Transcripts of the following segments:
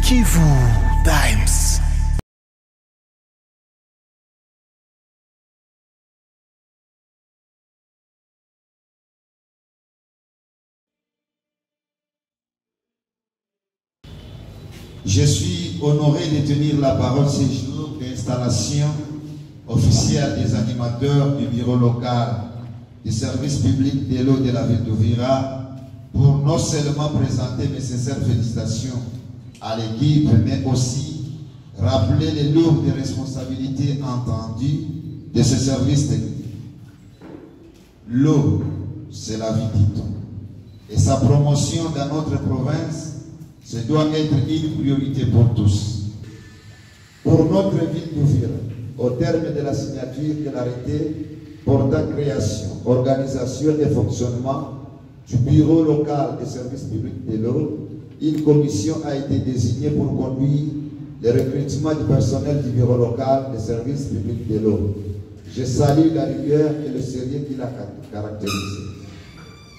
Kivu Times. Je suis honoré de tenir la parole ce jour d'installation officielle des animateurs du bureau local du service public de l'eau de la ville d'Uvira pour non seulement présenter mes sincères félicitations à l'équipe, mais aussi rappeler les lourdes responsabilités entendues de ce service technique. L'eau, c'est la vie, dit-on. Et sa promotion dans notre province, ce doit être une priorité pour tous. Pour notre ville d'Uvira, au terme de la signature de l'arrêté portant création, organisation et fonctionnement du bureau local des services publics de l'eau, une commission a été désignée pour conduire le recrutement du personnel du bureau local des services publics de l'eau. Je salue la rigueur et le sérieux qui l'a caractérisé.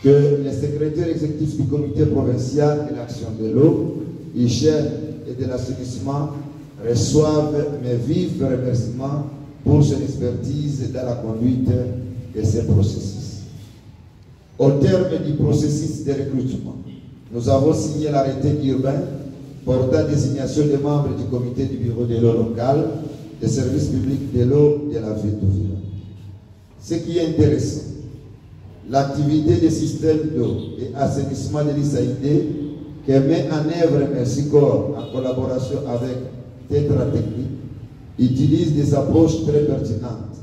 Que les secrétaires exécutifs du comité provincial de l'action de l'eau, hygiène et de l'assainissement reçoivent mes vifs remerciements pour son expertise dans la conduite de ces processus. Au terme du processus de recrutement, nous avons signé l'arrêté urbain portant désignation des membres du comité du bureau de l'eau local des services publics de l'eau de la ville d'Uvira. Ce qui est intéressant, l'activité des systèmes d'eau et assainissement de l'ISAID que met en œuvre Mercicor en collaboration avec Tetra Technique utilise des approches très pertinentes,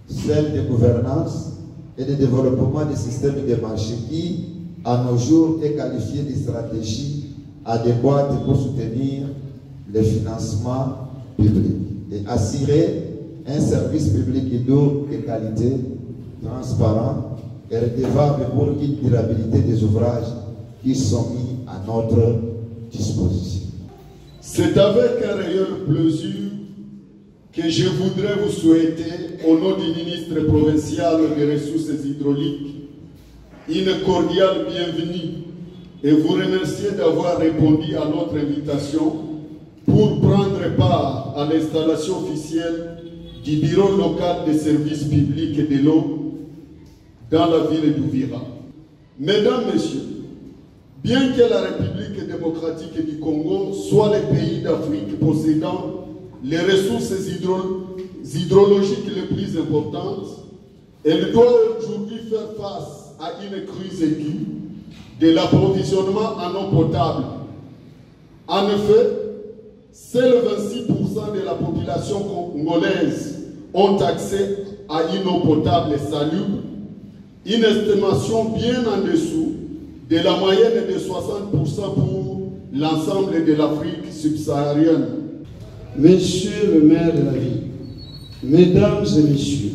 celles de gouvernance et de développement des systèmes de marché qui, à nos jours, est qualifiée de stratégie adéquate pour soutenir le financement public et assurer un service public d'eau de qualité, transparent et redevable pour une durabilité des ouvrages qui sont mis à notre disposition. C'est avec un réel plaisir que je voudrais vous souhaiter, au nom du ministre provincial des ressources hydrauliques, une cordiale bienvenue et vous remercier d'avoir répondu à notre invitation pour prendre part à l'installation officielle du bureau local des services publics et de l'eau dans la ville d'Uvira. Mesdames, Messieurs, bien que la République démocratique du Congo soit le pays d'Afrique possédant les ressources hydrologiques les plus importantes, elle doit aujourd'hui faire face à une crise aiguë de l'approvisionnement en eau potable. En effet, seuls 26% de la population congolaise ont accès à une eau potable et salubre, une estimation bien en dessous de la moyenne de 60% pour l'ensemble de l'Afrique subsaharienne. Monsieur le maire de la ville, mesdames et messieurs,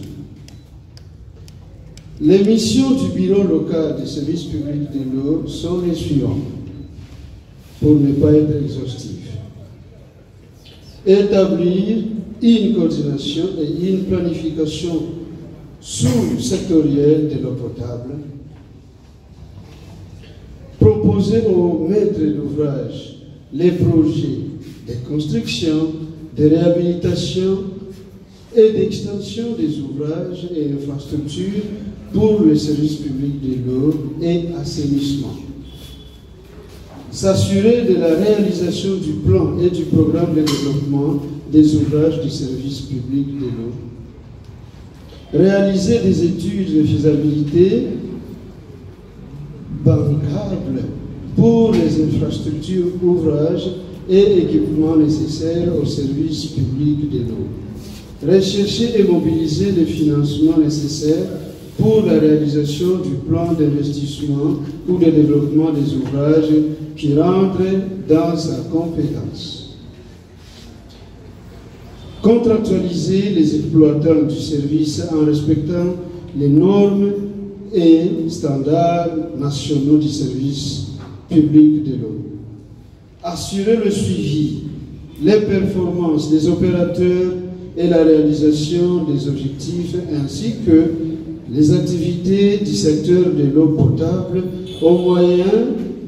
les missions du bureau local des services publics de l'eau sont les suivantes, pour ne pas être exhaustif. Établir une coordination et une planification sous-sectorielle de l'eau potable, proposer aux maîtres d'ouvrage les projets de construction, de réhabilitation et d'extension des ouvrages et infrastructures pour le service public de l'eau et assainissement. S'assurer de la réalisation du plan et du programme de développement des ouvrages du service public de l'eau. Réaliser des études de faisabilité bancables pour les infrastructures, ouvrages et équipements nécessaires au service public de l'eau. Rechercher et mobiliser les financements nécessaires pour la réalisation du plan d'investissement ou de développement des ouvrages qui rentrent dans sa compétence. Contractualiser les exploitants du service en respectant les normes et standards nationaux du service public de l'eau. Assurer le suivi, les performances des opérateurs et la réalisation des objectifs ainsi que les activités du secteur de l'eau potable au moyen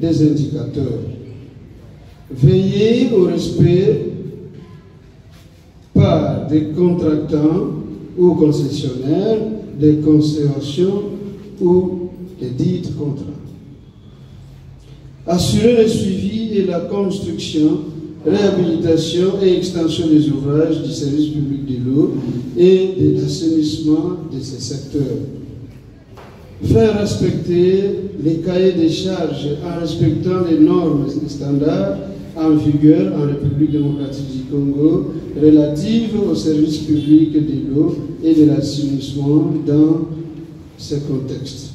des indicateurs. Veiller au respect par des contractants ou concessionnaires des conservations ou des dits contrats. Assurer le suivi et la construction, réhabilitation et extension des ouvrages du service public de l'eau et de l'assainissement de ces secteurs. Faire respecter les cahiers des charges en respectant les normes et standards en vigueur en République démocratique du Congo relatives au service public de l'eau et de l'assainissement dans ce contexte.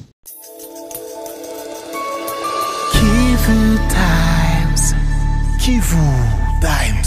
Kivu Times. Kivu Times.